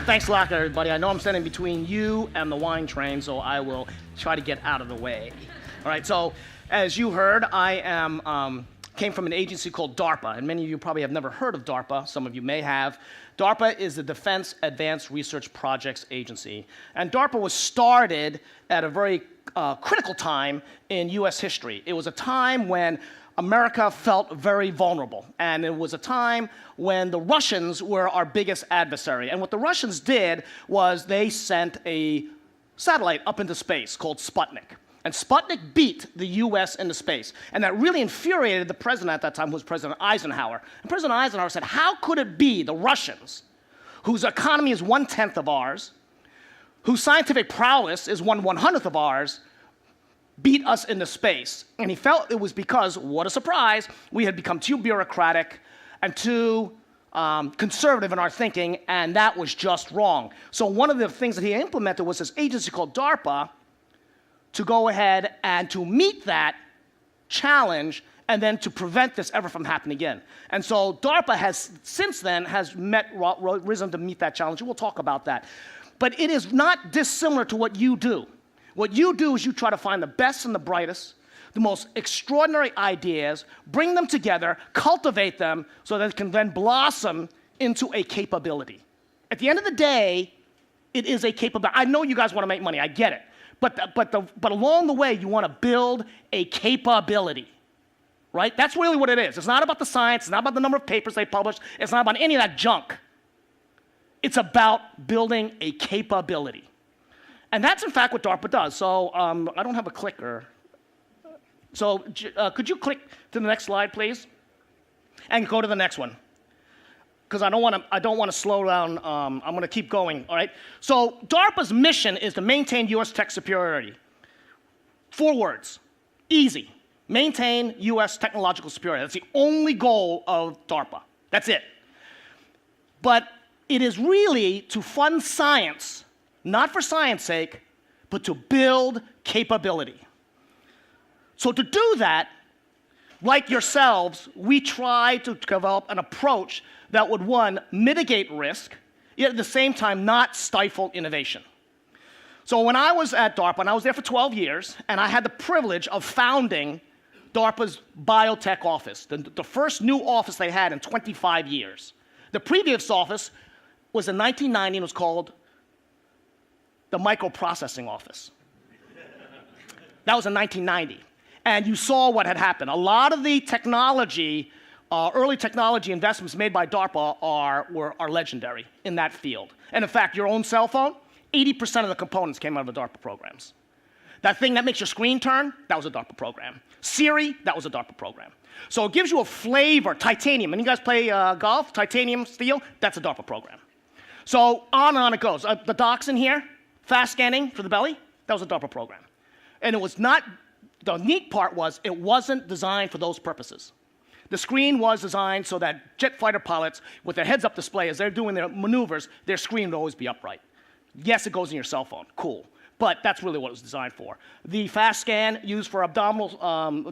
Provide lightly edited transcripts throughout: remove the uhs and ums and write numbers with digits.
Thanks a lot, everybody. I know I'm standing between you and the wine train, so I will try to get out of the way. All right, so as you heard, I came from an agency called DARPA, and many of you probably have never heard of DARPA. Some of you may have. DARPA is the Defense Advanced Research Projects Agency, and DARPA was started at a very critical time in U.S. history. It was a time when America felt very vulnerable, and it was a time when the Russians were our biggest adversary. And what the Russians did was they sent a satellite up into space called Sputnik. And Sputnik beat the US into space. And that really infuriated the president at that time, who was President Eisenhower. And President Eisenhower said, how could it be the Russians, whose economy is 1/10 of ours, whose scientific prowess is 1/100th of ours, beat us into space? And he felt it was because, what a surprise, we had become too bureaucratic and too conservative in our thinking, and that was just wrong. So one of the things that he implemented was this agency called DARPA to go ahead and to meet that challenge and then to prevent this ever from happening again. And so DARPA has, since then, risen to meet that challenge, and we'll talk about that. But it is not dissimilar to what you do. What you do is you try to find the best and the brightest, the most extraordinary ideas, bring them together, cultivate them, so that it can then blossom into a capability. At the end of the day, it is a capability. I know you guys want to make money, I get it. But along the way, you want to build a capability, right? That's really what it is. It's not about the science. It's not about the number of papers they publish. It's not about any of that junk. It's about building a capability. And that's, in fact, what DARPA does. So I don't have a clicker. So could you click to the next slide, please? And go to the next one. Because I don't want to slow down. I'm going to keep going, all right? So DARPA's mission is to maintain U.S. tech superiority. 4 words. Easy. Maintain U.S. technological superiority. That's the only goal of DARPA. That's it. But it is really to fund science, not for science sake, but to build capability. So to do that, like yourselves, we try to develop an approach that would, 1, mitigate risk, yet at the same time not stifle innovation. So when I was at DARPA, and I was there for 12 years, and I had the privilege of founding DARPA's biotech office, the first new office they had in 25 years. The previous office was in 1990 and was called the microprocessing office. That was in 1990. And you saw what had happened. A lot of the technology, early technology investments made by DARPA are legendary in that field. And in fact, your own cell phone, 80% of the components came out of the DARPA programs. That thing that makes your screen turn, that was a DARPA program. Siri, that was a DARPA program. So it gives you a flavor. Titanium, and you guys play golf? Titanium, steel, that's a DARPA program. So on and on it goes. The docs in here, fast scanning for the belly, that was a DARPA program. And it was not, the neat part was it wasn't designed for those purposes. The screen was designed so that jet fighter pilots, with their heads-up display, as they're doing their maneuvers, their screen would always be upright. Yes, it goes in your cell phone, cool. But that's really what it was designed for. The fast scan used for abdominal,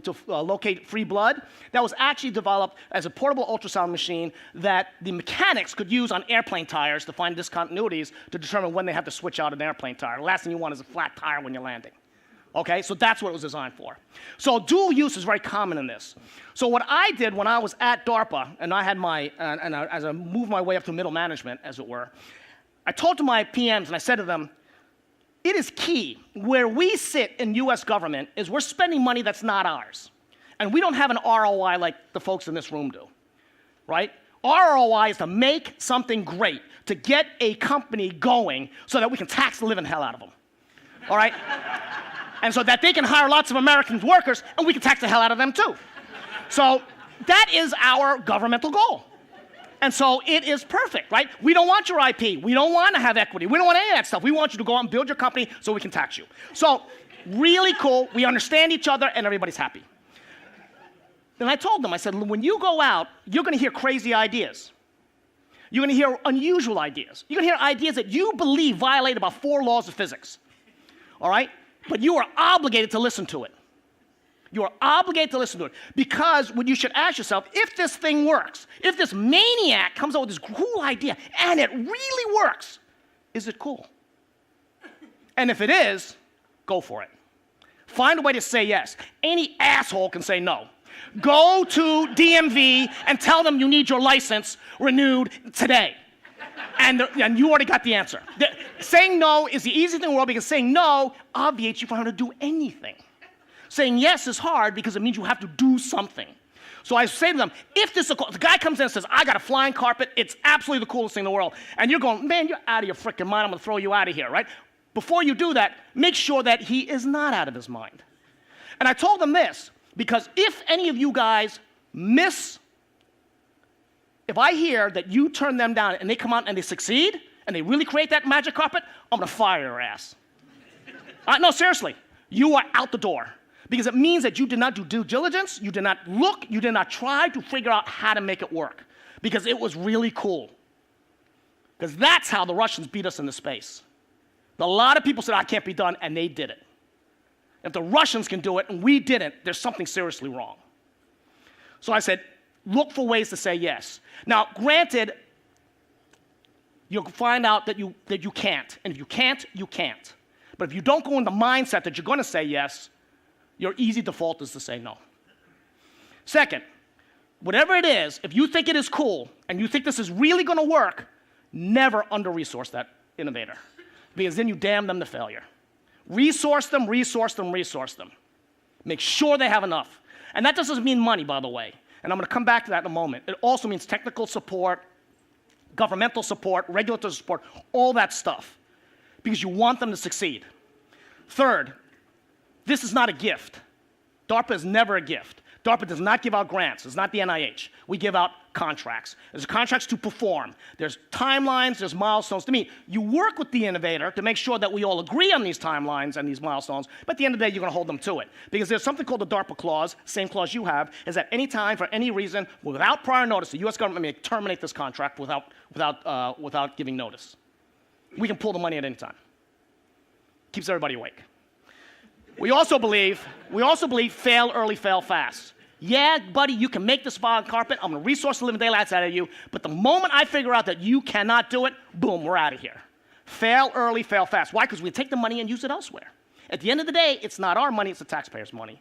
to locate free blood, that was actually developed as a portable ultrasound machine that the mechanics could use on airplane tires to find discontinuities to determine when they have to switch out an airplane tire. The last thing you want is a flat tire when you're landing. Okay, so that's what it was designed for. So dual use is very common in this. So what I did when I was at DARPA, and I had as I moved my way up to middle management, as it were, I talked to my PMs and I said to them, it is key, where we sit in US government is we're spending money that's not ours. And we don't have an ROI like the folks in this room do, right? Our ROI is to make something great, to get a company going so that we can tax the living hell out of them, all right? And so that they can hire lots of American workers and we can tax the hell out of them too. So that is our governmental goal. And so it is perfect, right? We don't want your IP. We don't want to have equity. We don't want any of that stuff. We want you to go out and build your company so we can tax you. So really cool. We understand each other and everybody's happy. Then I told them, I said, when you go out, you're going to hear crazy ideas. You're going to hear unusual ideas. You're going to hear ideas that you believe violate about 4 laws of physics, all right? But you are obligated to listen to it. You are obligated to listen to it. Because what you should ask yourself, if this thing works, if this maniac comes up with this cool idea and it really works, is it cool? And if it is, go for it. Find a way to say yes. Any asshole can say no. Go to DMV and tell them you need your license renewed today. And you already got the answer. Saying no is the easiest thing in the world because saying no obviates you from having to do anything. Saying yes is hard because it means you have to do something. So I say to them, if the guy comes in and says, I got a flying carpet, it's absolutely the coolest thing in the world, and you're going, man, you're out of your freaking mind, I'm going to throw you out of here, right? Before you do that, make sure that he is not out of his mind. And I told them this, because if any of you guys if I hear that you turn them down and they come out and they succeed, and they really create that magic carpet, I'm going to fire your ass. No, seriously, you are out the door. Because it means that you did not do due diligence, you did not look, you did not try to figure out how to make it work. Because it was really cool. Because that's how the Russians beat us into space. A lot of people said, I can't be done, and they did it. If the Russians can do it and we didn't, there's something seriously wrong. So I said, look for ways to say yes. Now, granted, you'll find out that you can't. And if you can't, you can't. But if you don't go in the mindset that you're going to say yes, your easy default is to say no. Second, whatever it is, if you think it is cool and you think this is really going to work, never under-resource that innovator, because then you damn them to failure. Resource them, resource them, resource them. Make sure they have enough. And that doesn't mean money, by the way. And I'm going to come back to that in a moment. It also means technical support, governmental support, regulatory support, all that stuff, because you want them to succeed. Third, this is not a gift. DARPA is never a gift. DARPA does not give out grants. It's not the NIH. We give out contracts. There's contracts to perform. There's timelines. There's milestones to meet. You work with the innovator to make sure that we all agree on these timelines and these milestones, but at the end of the day, you're going to hold them to it. Because there's something called the DARPA clause, same clause you have, is that any time, for any reason, without prior notice, the U.S. government may terminate this contract without giving notice. We can pull the money at any time. Keeps everybody awake. We also believe fail early, fail fast. Yeah, buddy, you can make this flying carpet. I'm going to resource the living daylights out of you. But the moment I figure out that you cannot do it, boom, we're out of here. Fail early, fail fast. Why? Because we take the money and use it elsewhere. At the end of the day, it's not our money, it's the taxpayers' money.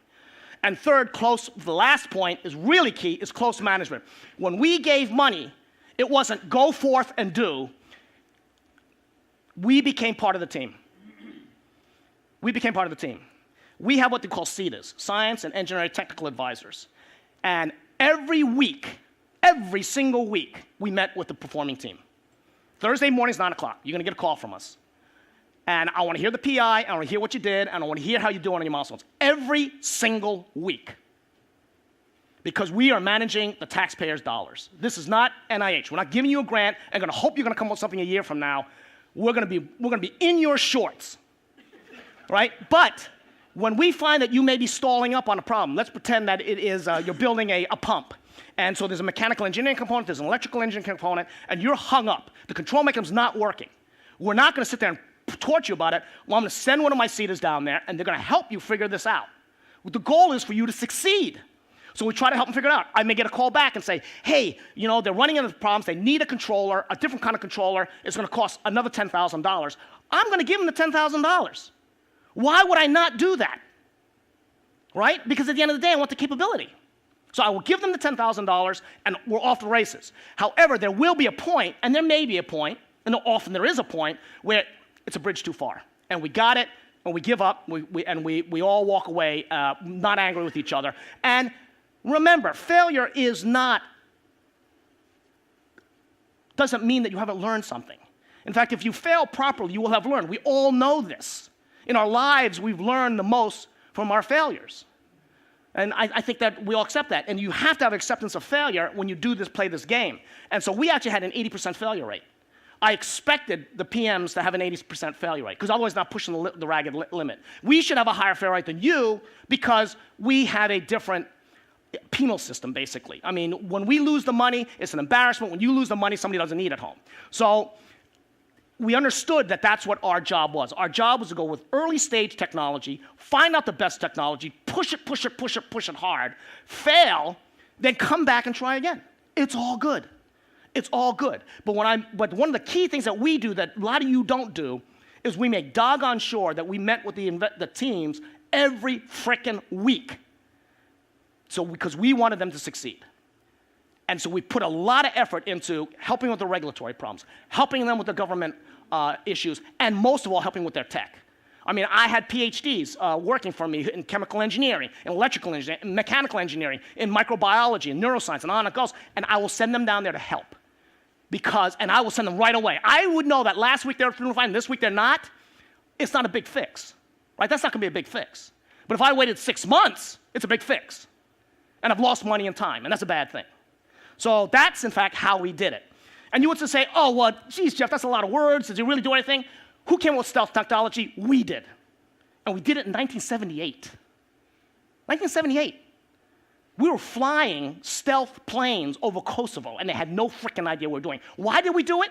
And third, the last point is really key, is close management. When we gave money, it wasn't go forth and do. We became part of the team. We became part of the team. We have what they call SETAs, Science and Engineering Technical Advisors. And every week, every single week, we met with the performing team. Thursday mornings, 9 o'clock, you're going to get a call from us. And I want to hear the PI, I want to hear what you did, and I want to hear how you're doing on your milestones. Every single week. Because we are managing the taxpayers' dollars. This is not NIH. We're not giving you a grant and going to hope you're going to come up with something a year from now. We're going to be in your shorts. Right? But when we find that you may be stalling up on a problem, let's pretend that it is you're building a pump. And so there's a mechanical engineering component, there's an electrical engineering component, and you're hung up. The control mechanism's not working. We're not going to sit there and torture you about it. Well, I'm going to send one of my SETAs down there, and they're going to help you figure this out. The goal is for you to succeed. So we try to help them figure it out. I may get a call back and say, hey, they're running into problems. They need a controller, a different kind of controller. It's going to cost another $10,000. I'm going to give them the $10,000. Why would I not do that? Right? Because at the end of the day, I want the capability. So I will give them the $10,000, and we're off the races. However, there will be a point, and there may be a point, and often there is a point, where it's a bridge too far. And we got it, and we give up, and we all walk away not angry with each other. And remember, failure doesn't mean that you haven't learned something. In fact, if you fail properly, you will have learned. We all know this. In our lives, we've learned the most from our failures. And I think that we all accept that. And you have to have acceptance of failure when you play this game. And so we actually had an 80% failure rate. I expected the PMs to have an 80% failure rate, because otherwise not pushing the ragged limit. We should have a higher failure rate than you because we have a different penal system, basically. I mean, when we lose the money, it's an embarrassment. When you lose the money, somebody doesn't eat at home. So we understood that that's what our job was. Our job was to go with early stage technology, find out the best technology, push it hard, fail, then come back and try again. It's all good. It's all good. But one of the key things that we do that a lot of you don't do is we make doggone sure that we met with the teams every frickin' week. So because we wanted them to succeed. And so we put a lot of effort into helping with the regulatory problems, helping them with the government issues, and most of all, helping with their tech. I mean, I had Ph.D.s working for me in chemical engineering, in electrical engineering, in mechanical engineering, in microbiology, in neuroscience, and on it goes. And I will send them down there to help. And I will send them right away. I would know that last week they were doing fine, this week they're not. It's not a big fix, right? That's not going to be a big fix. But if I waited 6 months, it's a big fix. And I've lost money and time, and that's a bad thing. So that's, in fact, how we did it. And you would say, oh, well, geez, Jeff, that's a lot of words. Did you really do anything? Who came up with stealth technology? We did. And we did it in 1978. 1978. We were flying stealth planes over Kosovo, and they had no freaking idea what we were doing. Why did we do it?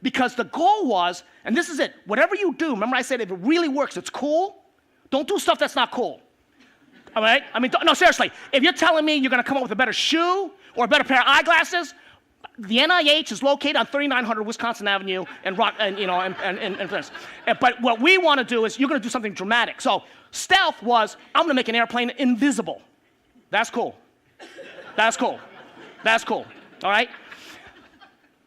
Because the goal was, and this is it, whatever you do, remember I said if it really works, it's cool. Don't do stuff that's not cool. All right? I mean, no, seriously. If you're telling me you're going to come up with a better shoe or a better pair of eyeglasses, the NIH is located on 3900 Wisconsin Avenue and this. But what we want to do is you're going to do something dramatic. So stealth was, I'm going to make an airplane invisible. That's cool. That's cool. That's cool. All right?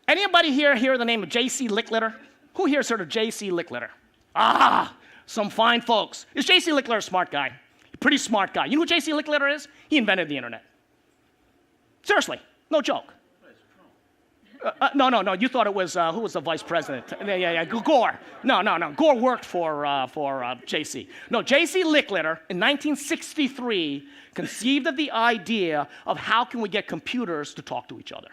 Anybody here hear the name of J.C. Licklider? Who here has heard of J.C. Licklider? Ah, some fine folks. Is J.C. Licklider a smart guy? Pretty smart guy. You know who J.C. Licklider is? He invented the internet. Seriously, no joke. No. You thought it was, who was the vice president? Yeah, Gore. No. Gore worked for J.C. No, J.C. Licklider in 1963 conceived of the idea of how can we get computers to talk to each other.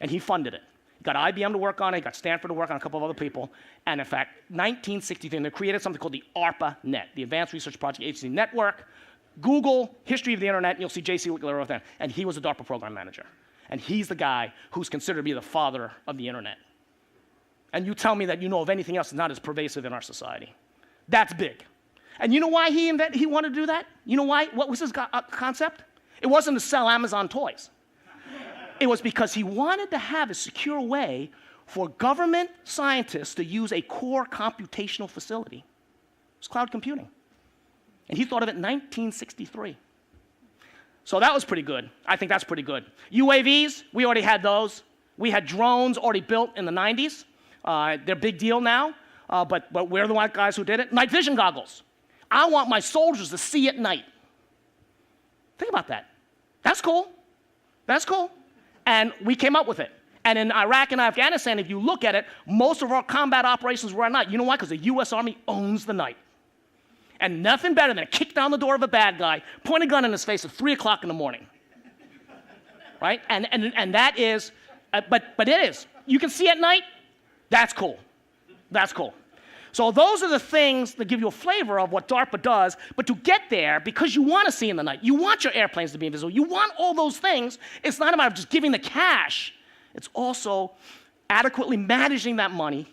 And he funded it. He got IBM to work on it, he got Stanford to work on it, a couple of other people. And in fact, 1963, they created something called the ARPA Net, the Advanced Research Project Agency Network. Google history of the internet, and you'll see J.C. Licklider over there. And he was a DARPA program manager. And he's the guy who's considered to be the father of the internet. And you tell me that you know of anything else that's not as pervasive in our society. That's big. And you know why he wanted to do that? You know why? What was his concept? It wasn't to sell Amazon toys. It was because he wanted to have a secure way for government scientists to use a core computational facility. It was cloud computing. And he thought of it in 1963. So that was pretty good. I think that's pretty good. UAVs, we already had those. We had drones already built in the 90s. They're a big deal now, but we're the white guys who did it. Night vision goggles. I want my soldiers to see at night. Think about that. That's cool. That's cool. And we came up with it. And in Iraq and Afghanistan, if you look at it, most of our combat operations were at night. You know why? Because the U.S. Army owns the night. And nothing better than kick down the door of a bad guy, point a gun in his face at 3 o'clock in the morning. Right? And that is, but it is. You can see at night, that's cool. That's cool. So those are the things that give you a flavor of what DARPA does, but to get there, because you want to see in the night, you want your airplanes to be invisible, you want all those things, it's not about just giving the cash, it's also adequately managing that money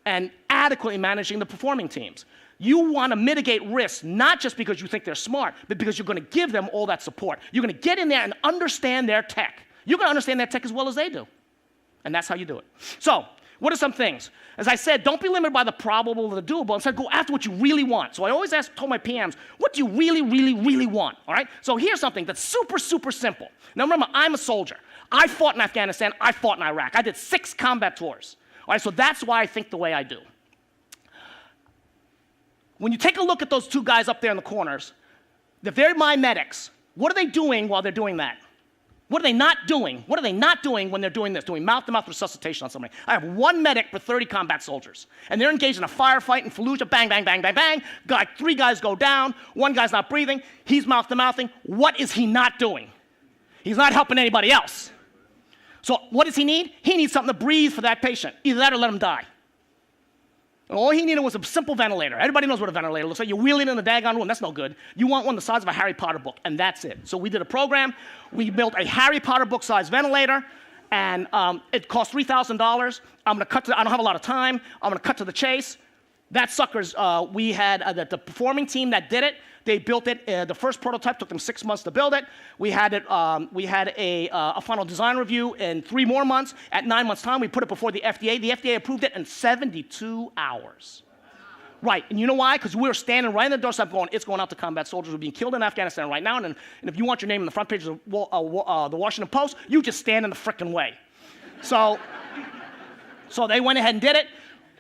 and adequately managing the performing teams. You want to mitigate risks, not just because you think they're smart, but because you're going to give them all that support. You're going to get in there and understand their tech. You're going to understand their tech as well as they do. And that's how you do it. So, what are some things? As I said, don't be limited by the probable or the doable. Instead, go after what you really want. So I always told my PMs, what do you really, really, really want? All right? So here's something that's super, super simple. Now remember, I'm a soldier. I fought in Afghanistan. I fought in Iraq. I did 6 combat tours. All right? So that's why I think the way I do. When you take a look at those 2 guys up there in the corners, if they're my medics, what are they doing while they're doing that? What are they not doing? What are they not doing when they're doing this? Doing mouth-to-mouth resuscitation on somebody. I have 1 medic for 30 combat soldiers. And they're engaged in a firefight in Fallujah. Bang, bang, bang, bang, bang. 3 guys go down. 1 guy's not breathing. He's mouth-to-mouthing. What is he not doing? He's not helping anybody else. So what does he need? He needs something to breathe for that patient. Either that or let him die. And all he needed was a simple ventilator. Everybody knows what a ventilator looks like. You wheel it in the daggone room. That's no good. You want one the size of a Harry Potter book, and that's it. So we did a program. We built a Harry Potter book-sized ventilator, And it cost $3,000. I'm going to cut to, I don't have a lot of time. I'm going to cut to the chase. That sucker's, we had the performing team that did it. They built it. The first prototype took them 6 months to build it. We had it. We had a final design review in 3 more months. At 9 months' time, we put it before the FDA. The FDA approved it in 72 hours. Right, and you know why? Because we were standing right in the doorstep going, it's going out to combat soldiers who are being killed in Afghanistan right now, and if you want your name in the front page of the Washington Post, you just stand in the frickin' way. So they went ahead and did it.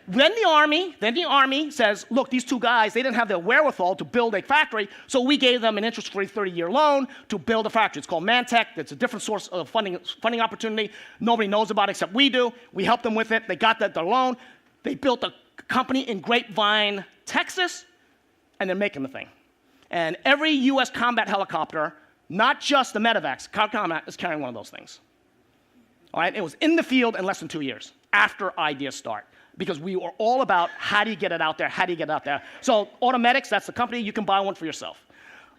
Then the Army says, look, these 2 guys, they didn't have the wherewithal to build a factory, so we gave them an interest-free 30-year loan to build a factory. It's called Mantech. It's a different source of funding opportunity. Nobody knows about it except we do. We helped them with it. They got their loan. They built a company in Grapevine, Texas, and they're making the thing. And every U.S. combat helicopter, not just the medevacs, combat is carrying one of those things. All right, it was in the field in less than 2 years after ideas start, because we were all about how do you get it out there, how do you get it out there. So Automedics, that's the company, you can buy one for yourself.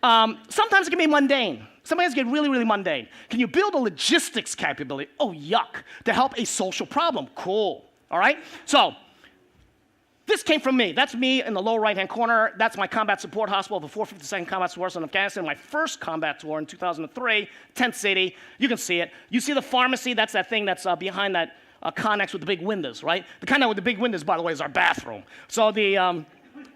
Sometimes it can be mundane. Sometimes it can get really, really mundane. Can you build a logistics capability? Oh, yuck. To help a social problem. Cool. All right? So this came from me. That's me in the lower right-hand corner. That's my combat support hospital, the 452nd Combat Support in Afghanistan, my first combat tour in 2003, tent city. You can see it. You see the pharmacy. That's that thing that's behind that Connex with the big windows, right? The kind with the big windows, by the way, is our bathroom. So the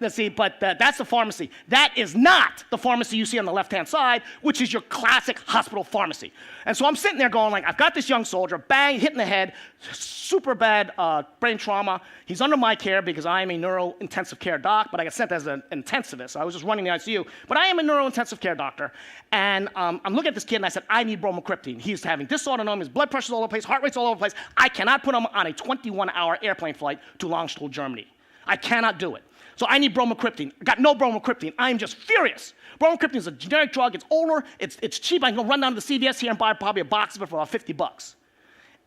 let's see, but that's the pharmacy. That is not the pharmacy you see on the left-hand side, which is your classic hospital pharmacy. And so I'm sitting there going like, I've got this young soldier, bang, hit in the head, super bad brain trauma. He's under my care because I am a neuro-intensive care doc, but I got sent as an intensivist. I was just running the ICU, but I am a neuro-intensive care doctor. And I'm looking at this kid and I said, I need bromocriptine. He's having dysautonomia, his blood pressure's all over the place, heart rate's all over the place. I cannot put him on a 21-hour airplane flight to Landstuhl, Germany. I cannot do it. So I need bromocriptine. I got no bromocriptine. I am just furious. Bromocriptine is a generic drug. It's older. It's cheap. I can go run down to the CVS here and buy probably a box of it for about 50 bucks.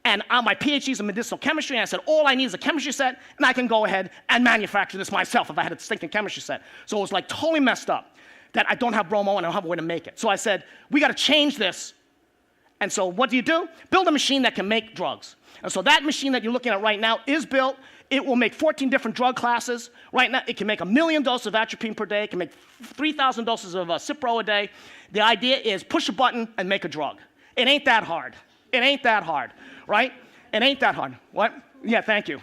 And my PhD is in medicinal chemistry, and I said, all I need is a chemistry set, and I can go ahead and manufacture this myself if I had a distinct chemistry set. So it was like totally messed up that I don't have bromo and I don't have a way to make it. So I said, we got to change this. And so what do? Build a machine that can make drugs. And so that machine that you're looking at right now is built. It will make 14 different drug classes. Right now, it can make 1 million doses of atropine per day. It can make 3,000 doses of Cipro a day. The idea is push a button and make a drug. It ain't that hard. It ain't that hard, right? It ain't that hard. What? Yeah, thank you.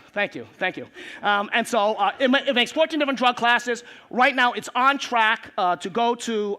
And so it makes 14 different drug classes. Right now, it's on track to go to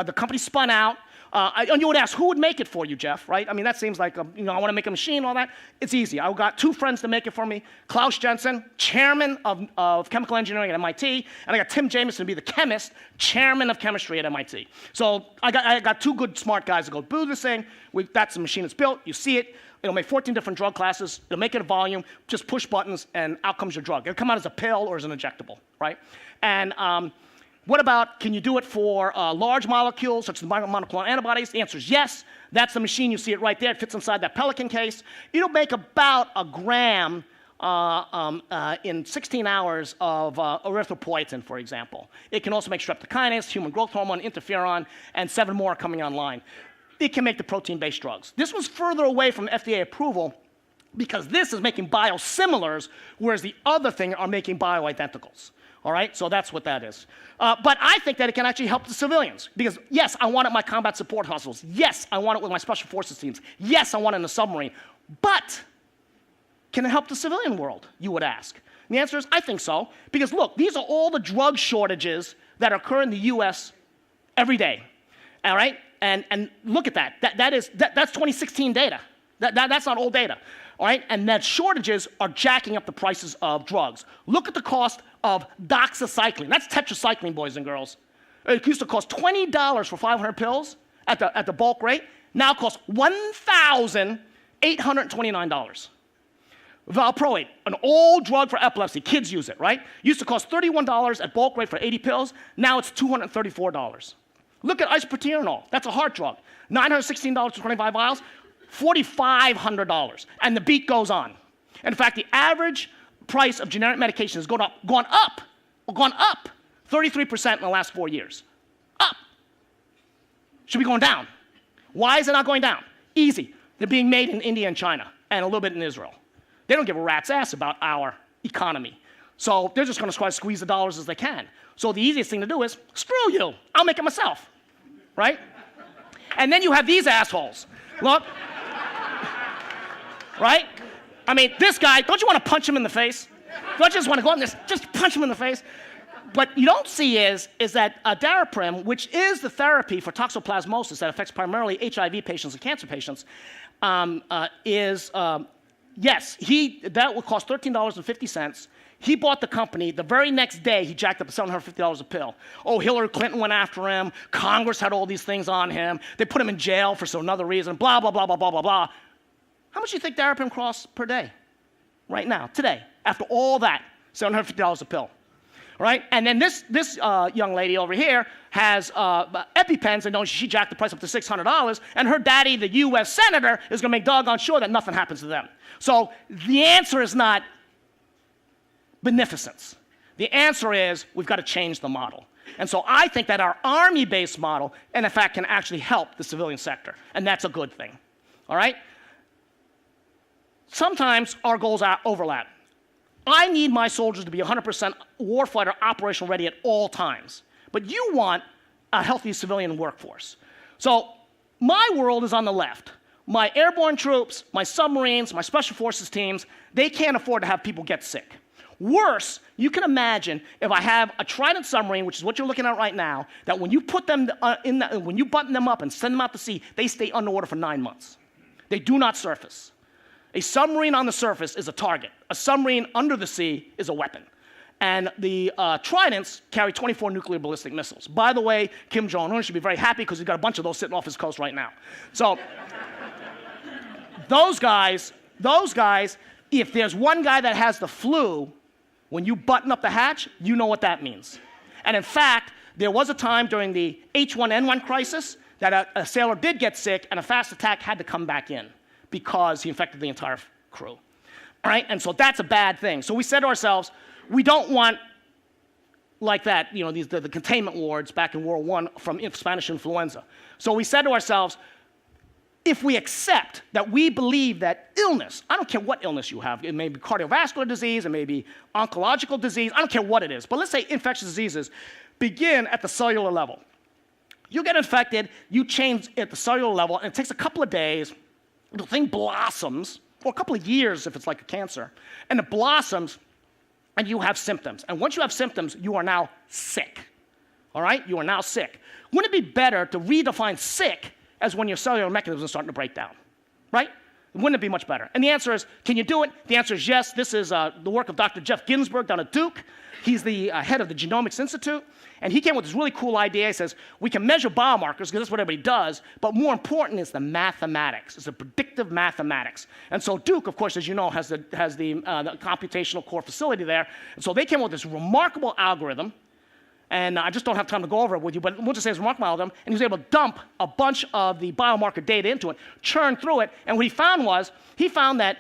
the company spun out. And you would ask, who would make it for you, Jeff, right? I mean, that seems like, I want to make a machine, all that. It's easy. I've got 2 friends to make it for me. Klaus Jensen, chairman of chemical engineering at MIT, and I got Tim Jameson to be the chemist, chairman of chemistry at MIT. So I got 2 good, smart guys to go do this thing. That's the machine that's built. You see it. It'll make 14 different drug classes. It'll make it a volume. Just push buttons, and out comes your drug. It'll come out as a pill or as an injectable, right? And what about, can you do it for large molecules, such as monoclonal antibodies? The answer is yes. That's the machine. You see it right there. It fits inside that Pelican case. It'll make about 1 gram in 16 hours of erythropoietin, for example. It can also make streptokinase, human growth hormone, interferon, and 7 more are coming online. It can make the protein-based drugs. This was further away from FDA approval because this is making biosimilars, whereas the other thing are making bioidenticals. All right, so that's what that is. But I think that it can actually help the civilians because, yes, I want it in my combat support hospitals. Yes, I want it with my special forces teams. Yes, I want it in the submarine. But can it help the civilian world, you would ask? And the answer is, I think so. Because, look, these are all the drug shortages that occur in the U.S. every day. All right? And look at that. That's 2016 data. That's not old data. All right? And that shortages are jacking up the prices of drugs. Look at the cost of doxycycline. That's tetracycline, boys and girls. It used to cost $20 for 500 pills at the bulk rate. Now it costs $1,829. Valproate, an old drug for epilepsy. Kids use it, right? Used to cost $31 at bulk rate for 80 pills. Now it's $234. Look at isoproterenol. That's a heart drug. $916 for 25 vials. $4,500, and the beat goes on. In fact, the average price of generic medication has gone up 33% in the last 4 years. Up. Should be going down. Why is it not going down? Easy. They're being made in India and China, and a little bit in Israel. They don't give a rat's ass about our economy. So they're just going to try to squeeze the dollars as they can. So the easiest thing to do is, screw you, I'll make it myself, right? And then you have these assholes. Look, right? I mean, this guy, don't you want to punch him in the face? Don't you just want to go in there, just punch him in the face? What you don't see is that daraprim, which is the therapy for toxoplasmosis that affects primarily HIV patients and cancer patients, yes, that would cost $13.50. He bought the company. The very next day, he jacked up to $750 a pill. Oh, Hillary Clinton went after him. Congress had all these things on him. They put him in jail for another reason, blah, blah, blah, blah, blah, blah, blah. How much do you think daraprim costs per day? Right now, today, after all that, $750 a pill. Right? And then this young lady over here has EpiPens, and she jacked the price up to $600, and her daddy, the U.S. Senator, is going to make doggone sure that nothing happens to them. So the answer is not beneficence. The answer is we've got to change the model. And so I think that our Army-based model, in fact, can actually help the civilian sector, and that's a good thing. All right? Sometimes our goals overlap. I need my soldiers to be 100% warfighter operational ready at all times. But you want a healthy civilian workforce. So my world is on the left. My airborne troops, my submarines, my special forces teams, they can't afford to have people get sick. Worse, you can imagine if I have a Trident submarine, which is what you're looking at right now, that when you put them when you button them up and send them out to sea, they stay underwater for 9 months. They do not surface. A submarine on the surface is a target. A submarine under the sea is a weapon. And the Tridents carry 24 nuclear ballistic missiles. By the way, Kim Jong-un should be very happy because he's got a bunch of those sitting off his coast right now. So those guys, if there's one guy that has the flu, when you button up the hatch, you know what that means. And in fact, there was a time during the H1N1 crisis that a sailor did get sick and a fast attack had to come back in because he infected the entire crew. All right? And so that's a bad thing. So we said to ourselves, we don't want like that, you know, the containment wards back in World War I from Spanish influenza. So we said to ourselves, if we accept that we believe that illness, I don't care what illness you have, it may be cardiovascular disease, it may be oncological disease, I don't care what it is, but let's say infectious diseases begin at the cellular level. You get infected, you change at the cellular level, and it takes a couple of days, the thing blossoms, or a couple of years if it's like a cancer, and it blossoms, and you have symptoms. And once you have symptoms, you are now sick. All right? You are now sick. Wouldn't it be better to redefine sick as when your cellular mechanism is starting to break down? Right? Wouldn't it be much better? And the answer is, can you do it? The answer is yes. This is the work of Dr. Jeff Ginsberg down at Duke. He's the head of the Genomics Institute. And he came with this really cool idea. He says, we can measure biomarkers, because that's what everybody does, but more important is the mathematics. It's the predictive mathematics. And so Duke, of course, as you know, has the computational core facility there. And so they came up with this remarkable algorithm. And I just don't have time to go over it with you, but we'll just say it's a remarkable algorithm. And he was able to dump a bunch of the biomarker data into it, churn through it, and what he found was, he found that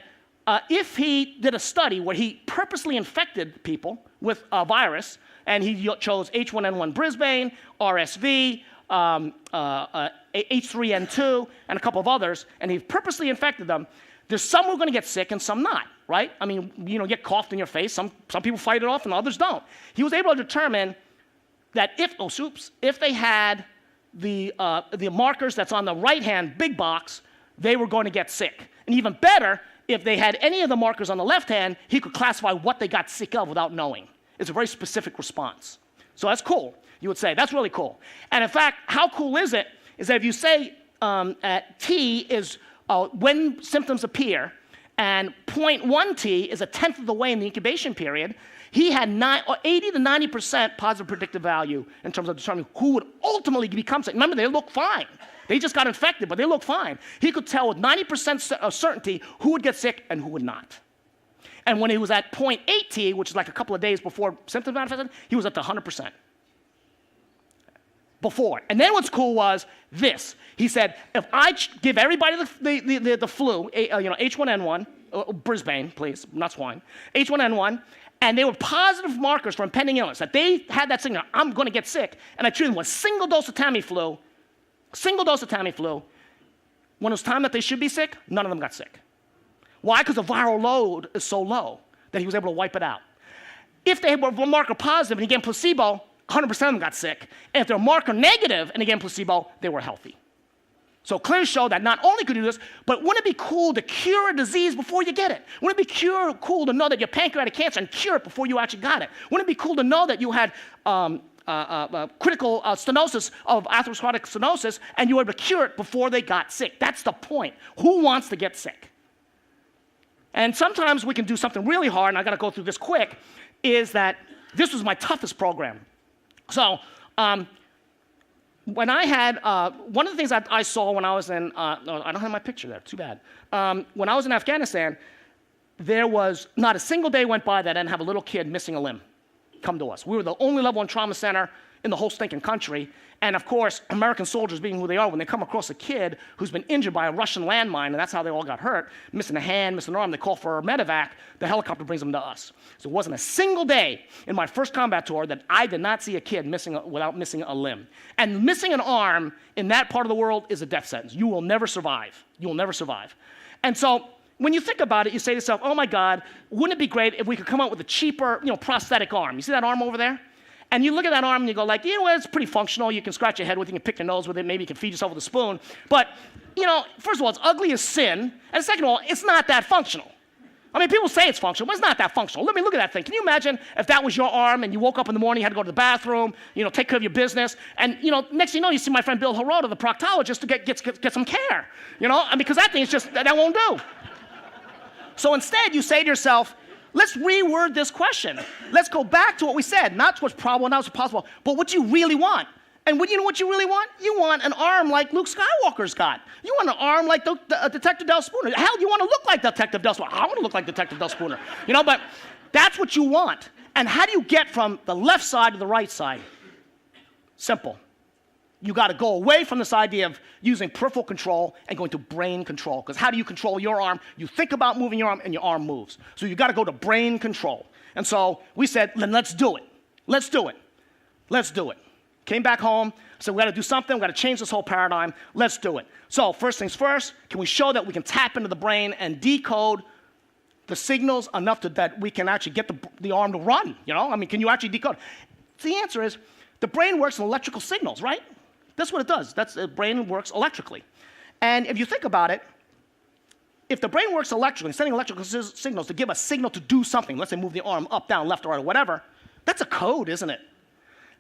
if he did a study where he purposely infected people with a virus, and he chose H1N1 Brisbane, RSV, H3N2, and a couple of others, and he purposely infected them, there's some who are going to get sick and some not, right? I mean, you know, get coughed in your face. Some people fight it off and others don't. He was able to determine that if they had the markers that's on the right-hand big box, they were going to get sick. And even better, if they had any of the markers on the left hand, he could classify what they got sick of without knowing. It's a very specific response. So that's cool, you would say. That's really cool. And in fact, how cool is it is that if you say T is when symptoms appear, and 0.1 T is a tenth of the way in the incubation period, he had 80 to 90% positive predictive value in terms of determining who would ultimately become sick. Remember, they look fine. They just got infected, but they look fine. He could tell with 90% certainty who would get sick and who would not. And when he was at 0.8 T, which is like a couple of days before symptoms manifested, he was at the 100%. Before. And then what's cool was this. He said, if I give everybody the flu, H1N1, Brisbane, please, not swine, H1N1, and they were positive markers for impending illness, that they had that signal, I'm going to get sick, and I treated them with a single dose of Tamiflu, when it was time that they should be sick, none of them got sick. Why? Because the viral load is so low that he was able to wipe it out. If they were marker positive and he gave placebo, 100% of them got sick. And if they're marker negative and he gave placebo, they were healthy. So clearly show that not only could you do this, but wouldn't it be cool to cure a disease before you get it? Wouldn't it be cool to know that you have pancreatic cancer and cure it before you actually got it? Wouldn't it be cool to know that you had critical stenosis of atherosclerotic stenosis and you were able to cure it before they got sick? That's the point. Who wants to get sick? And sometimes we can do something really hard, and I got to go through this quick, is that this was my toughest program. So when I had, one of the things that I saw when I was in, I don't have my picture there, too bad. When I was in Afghanistan, there was not a single day went by that I didn't have a little kid missing a limb come to us. We were the only level 1 trauma center in the whole stinking country. And of course, American soldiers being who they are, when they come across a kid who's been injured by a Russian landmine, and that's how they all got hurt, missing a hand, missing an arm, they call for a medevac, the helicopter brings them to us. So it wasn't a single day in my first combat tour that I did not see a kid without missing a limb. And missing an arm in that part of the world is a death sentence. You will never survive. You will never survive. And so when you think about it, you say to yourself, oh my God, wouldn't it be great if we could come out with a cheaper, prosthetic arm? You see that arm over there? And you look at that arm and you go like, it's pretty functional. You can scratch your head with it, you can pick your nose with it, maybe you can feed yourself with a spoon. But, first of all, it's ugly as sin. And second of all, it's not that functional. I mean, people say it's functional, but it's not that functional. Let me look at that thing. Can you imagine if that was your arm and you woke up in the morning, you had to go to the bathroom, take care of your business, and, next thing you know, you see my friend Bill Hirota, the proctologist, to get some care, because that thing is just, that won't do. So instead, you say to yourself, let's reword this question. Let's go back to what we said, not what's probable, not what's possible, but what you really want. And you know what you really want? You want an arm like Luke Skywalker's got. You want an arm like Detective Del Spooner. Hell, you want to look like Detective Del Spooner. I want to look like Detective Del Spooner. But that's what you want. And how do you get from the left side to the right side? Simple. You got to go away from this idea of using peripheral control and going to brain control. Because how do you control your arm? You think about moving your arm and your arm moves. So you got to go to brain control. And so we said, then let's do it. Let's do it. Let's do it. Came back home, said we got to do something. We got to change this whole paradigm. Let's do it. So first things first, can we show that we can tap into the brain and decode the signals enough that we can actually get the arm to run? Can you actually decode? The answer is the brain works in electrical signals, right? That's what it does. The brain works electrically. And if you think about it, if the brain works electrically, sending electrical signals to give a signal to do something, let's say move the arm up, down, left, or right, or whatever, that's a code, isn't it?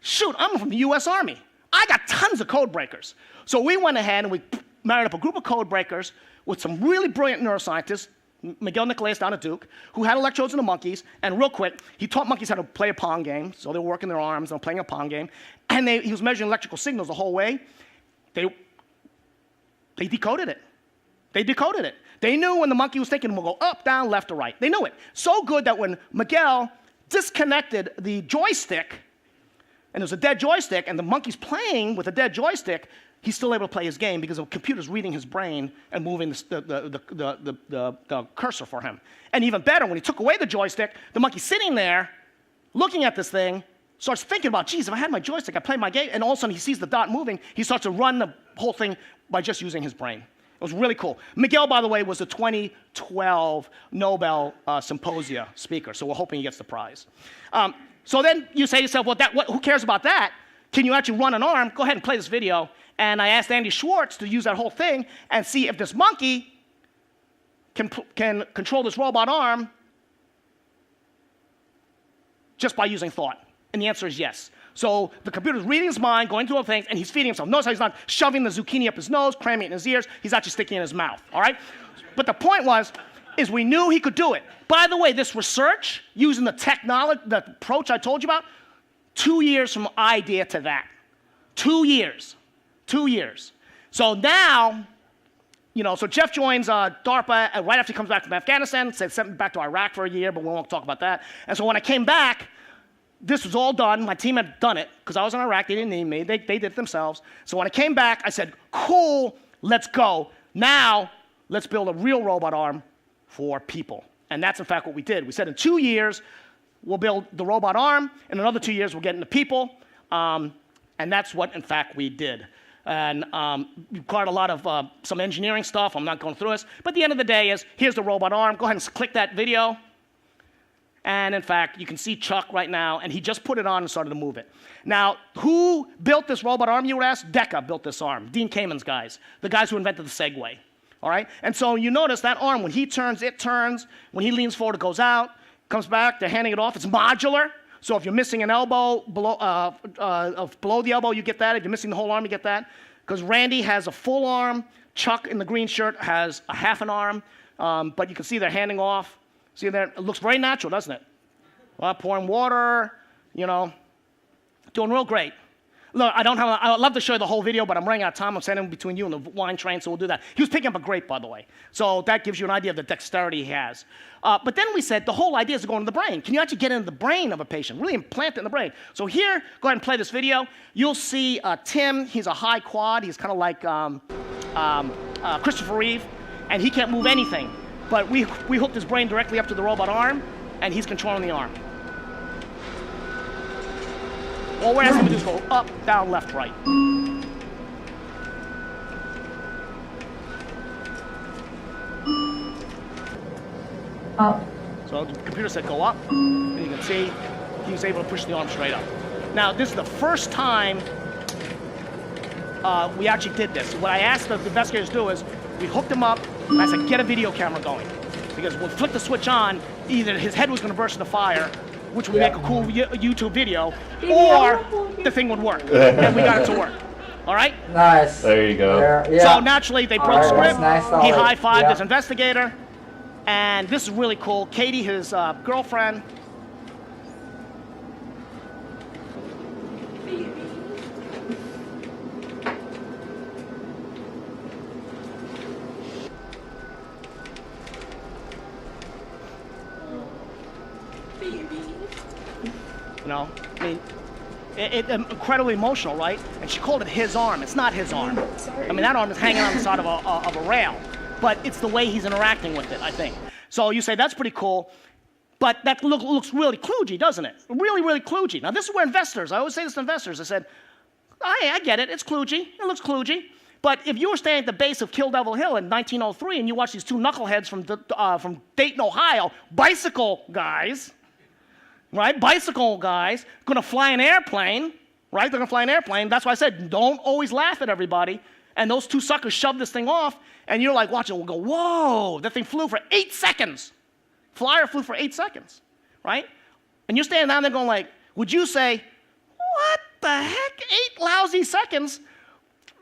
Shoot, I'm from the US Army. I got tons of code breakers. So we went ahead and we married up a group of code breakers with some really brilliant neuroscientists, Miguel Nicolas down at Duke, who had electrodes in the monkeys, and real quick, he taught monkeys how to play a Pong game, so they were working their arms and playing a Pong game, and he was measuring electrical signals the whole way. They decoded it. They decoded it. They knew when the monkey was thinking, we'll go up, down, left, or right. They knew it. So good that when Miguel disconnected the joystick, and there's a dead joystick, and the monkey's playing with a dead joystick, he's still able to play his game because the computer's reading his brain and moving the cursor for him. And even better, when he took away the joystick, the monkey's sitting there, looking at this thing, starts thinking about, geez, if I had my joystick, I'd play my game, and all of a sudden he sees the dot moving, he starts to run the whole thing by just using his brain. It was really cool. Miguel, by the way, was the 2012 Nobel Symposia speaker, so we're hoping he gets the prize. So then you say to yourself, well, who cares about that? Can you actually run an arm? Go ahead and play this video. And I asked Andy Schwartz to use that whole thing and see if this monkey can control this robot arm just by using thought. And the answer is yes. So the computer's reading his mind, going through all things, and he's feeding himself. Notice how he's not shoving the zucchini up his nose, cramming it in his ears. He's actually sticking it in his mouth, all right? But the point is we knew he could do it. By the way, this research, using the technology, the approach I told you about, 2 years from idea to that. 2 years. 2 years. So now, so Jeff joins DARPA right after he comes back from Afghanistan, sent me back to Iraq for a year, but we won't talk about that. And so when I came back, this was all done. My team had done it, because I was in Iraq. They didn't need me. They did it themselves. So when I came back, I said, cool, let's go. Now, let's build a real robot arm for people. And that's, in fact, what we did. We said in 2 years, we'll build the robot arm. In another 2 years, we'll get into people. And that's what, in fact, we did. And required a lot of some engineering stuff. I'm not going through this. But the end of the day is, here's the robot arm. Go ahead and click that video. And in fact, you can see Chuck right now, and he just put it on and started to move it. Now, who built this robot arm, you would ask? DECA built this arm, Dean Kamen's guys, the guys who invented the Segway. All right? And so you notice that arm, when he turns, it turns. When he leans forward, it goes out, comes back, they're handing it off. It's modular. So if you're missing an elbow, below the elbow, you get that. If you're missing the whole arm, you get that. Because Randy has a full arm. Chuck in the green shirt has a half an arm. But you can see they're handing off. See there? It looks very natural, doesn't it? Well, pouring water, you know, doing real great. Look, I'd love to show you the whole video, but I'm running out of time. I'm standing between you and the wine train, so we'll do that. He was picking up a grape, by the way. So that gives you an idea of the dexterity he has. But then we said the whole idea is to go into the brain. Can you actually get into the brain of a patient? Really implant it in the brain. So here, go ahead and play this video. You'll see Tim. He's a high quad. He's kind of like Christopher Reeve, and he can't move anything. But we hooked his brain directly up to the robot arm, and he's controlling the arm. All we're asking him to do is go up, down, left, right. Up. So the computer said go up, and you can see he was able to push the arm straight up. Now, this is the first time we actually did this. What I asked the investigators to do is, we hooked him up, and I said, get a video camera going. Because we'll flip the switch on, either his head was going to burst into fire, which would make a cool YouTube video, or the thing would work. And we got it to work. All right? Nice. There you go. So naturally, they broke script. Nice, he high-fived this investigator. And this is really cool. Katie, his girlfriend. You know, I mean, it's incredibly emotional, right? And she called it his arm. It's not his arm. I mean, that arm is hanging on the side of a rail. But it's the way he's interacting with it, I think. So you say, that's pretty cool. But that looks really kludgy, doesn't it? Really, really kludgy. Now, this is where investors, I always say this to investors, I said, I get it, it's kludgy, it looks kludgy. But if you were standing at the base of Kill Devil Hill in 1903 and you watch these two knuckleheads from Dayton, Ohio, bicycle guys, right? Bicycle guys, gonna fly an airplane, right? They're gonna fly an airplane. That's why I said, don't always laugh at everybody. And those two suckers shoved this thing off, and you're like watching, we'll go, whoa, that thing flew for 8 seconds. Flyer flew for 8 seconds, right? And you're standing down there going like, would you say, what the heck, 8 lousy seconds?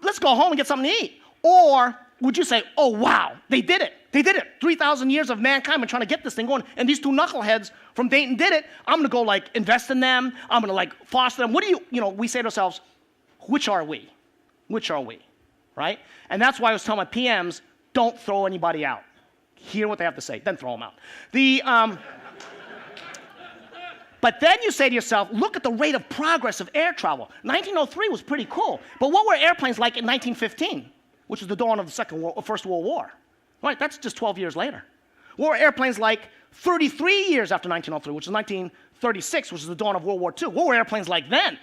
Let's go home and get something to eat. Or would you say, oh, wow, they did it. They did it. 3,000 years of mankind been trying to get this thing going, and these two knuckleheads from Dayton did it. I'm gonna go like invest in them. I'm gonna like foster them. What do you know, we say to ourselves, which are we? Which are we, right? And that's why I was telling my PMs, don't throw anybody out. Hear what they have to say, then throw them out. But then you say to yourself, look at the rate of progress of air travel. 1903 was pretty cool, but what were airplanes like in 1915, which was the dawn of the First World War? Right, that's just 12 years later. What were airplanes like 33 years after 1903, which is 1936, which is the dawn of World War II? What were airplanes like then?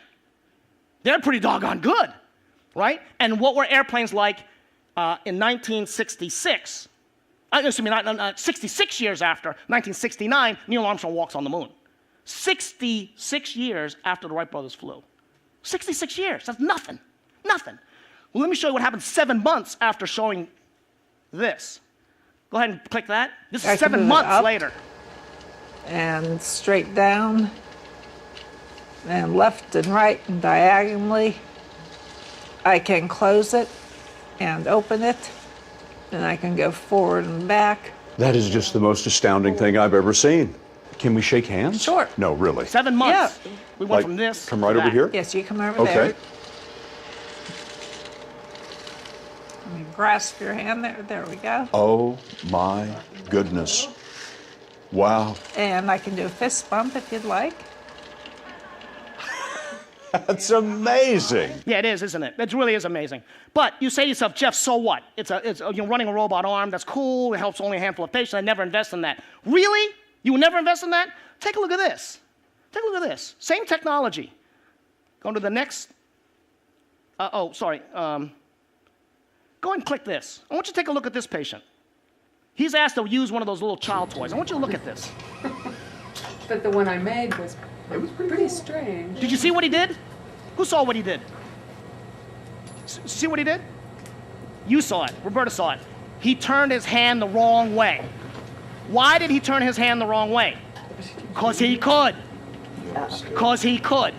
They're pretty doggone good, right? And what were airplanes like in 1966? 66 years after, 1969, Neil Armstrong walks on the moon. 66 years after the Wright brothers flew. 66 years, that's nothing, nothing. Well, let me show you what happened 7 months after showing this. Go ahead and click that. This is 7 months later. And straight down, and left and right and diagonally. I can close it and open it, and I can go forward and back. That is just the most astounding thing I've ever seen. Can we shake hands? Sure. No, really. 7 months. Yeah. We went from this. Come right to over that. here? Yes, you come over Okay. there. Let me grasp your hand there. There we go. Oh my goodness. Wow. And I can do a fist bump if you'd like. That's amazing. Yeah, it is, isn't it? It really is amazing. But you say to yourself, Jeff, so what? You're running a robot arm. That's cool. It helps only a handful of patients. I never invest in that. Really? You would never invest in that? Take a look at this. Take a look at this. Same technology. Go to the next Sorry. Go ahead and click this. I want you to take a look at this patient. He's asked to use one of those little child toys. I want you to look at this. But the one I made was pretty strange. Did you see what he did? Who saw what he did? See what he did? You saw it. Roberta saw it. He turned his hand the wrong way. Why did he turn his hand the wrong way? Because he could. Because he could.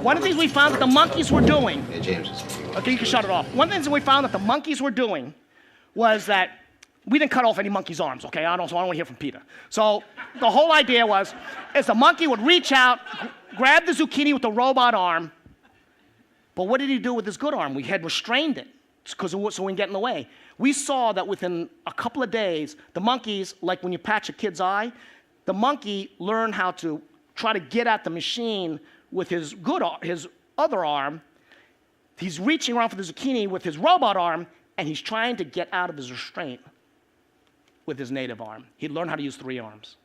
One of the things we found that the monkeys were doing. Yeah, James. Okay, you can shut it off. One of the things that we found that the monkeys were doing was that we didn't cut off any monkey's arms, okay? I don't want to hear from Peter. So the whole idea was, is the monkey would reach out, grab the zucchini with the robot arm, but what did he do with his good arm? We had restrained it, so we wouldn't get in the way. We saw that within a couple of days, the monkeys, like when you patch a kid's eye, the monkey learned how to try to get at the machine with his other arm. He's reaching around for the zucchini with his robot arm, and he's trying to get out of his restraint with his native arm. He learned how to use 3 arms.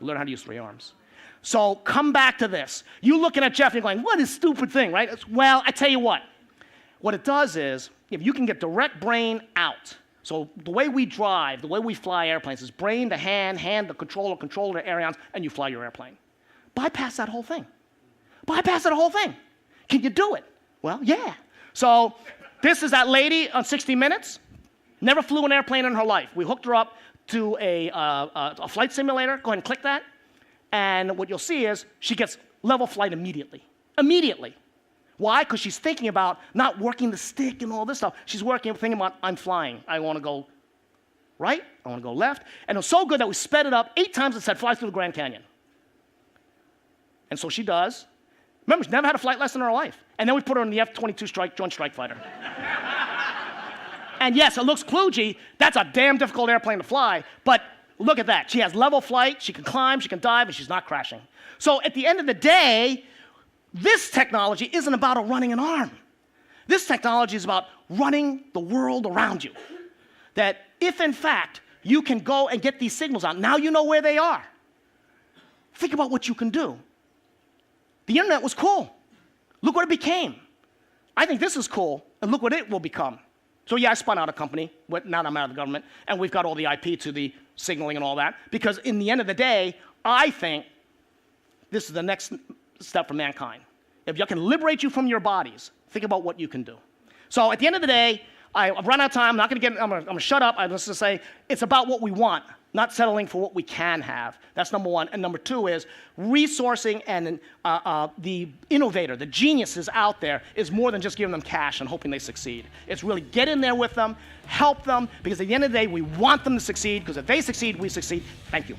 Learn how to use 3 arms. So come back to this. You looking at Jeff and you're going, what a stupid thing, right? Well, I tell you what it does is, if you can get direct brain out, so the way we drive, the way we fly airplanes is brain to hand, hand to controller, controller to aerions, and you fly your airplane. Bypass that whole thing. Bypass that whole thing. Can you do it? Well, yeah. So this is that lady on 60 Minutes. Never flew an airplane in her life. We hooked her up to a flight simulator. Go ahead and click that. And what you'll see is she gets level flight immediately. Immediately. Why? Because she's thinking about not working the stick and all this stuff. She's thinking about, I'm flying. I want to go right. I want to go left. And it was so good that we sped it up 8 times and said, fly through the Grand Canyon. And so she does. Remember, she's never had a flight lesson in her life. And then we put her in the F-22 Joint Strike Fighter. And yes, it looks kludgy. That's a damn difficult airplane to fly. But look at that. She has level flight. She can climb. She can dive. And she's not crashing. So at the end of the day, this technology isn't about running an arm. This technology is about running the world around you. That if, in fact, you can go and get these signals out, now you know where they are. Think about what you can do. The internet was cool. Look what it became. I think this is cool, and look what it will become. So yeah, I spun out a company, now that I'm out of the government, and we've got all the IP to the signaling and all that, because in the end of the day, I think this is the next step for mankind. If you can liberate you from your bodies, think about what you can do. So at the end of the day, I've run out of time. I'm going to shut up. I'm just going to say it's about what we want, not settling for what we can have. That's number one. And number two is resourcing and the innovator, the geniuses out there is more than just giving them cash and hoping they succeed. It's really get in there with them, help them, because at the end of the day, we want them to succeed, because if they succeed, we succeed. Thank you.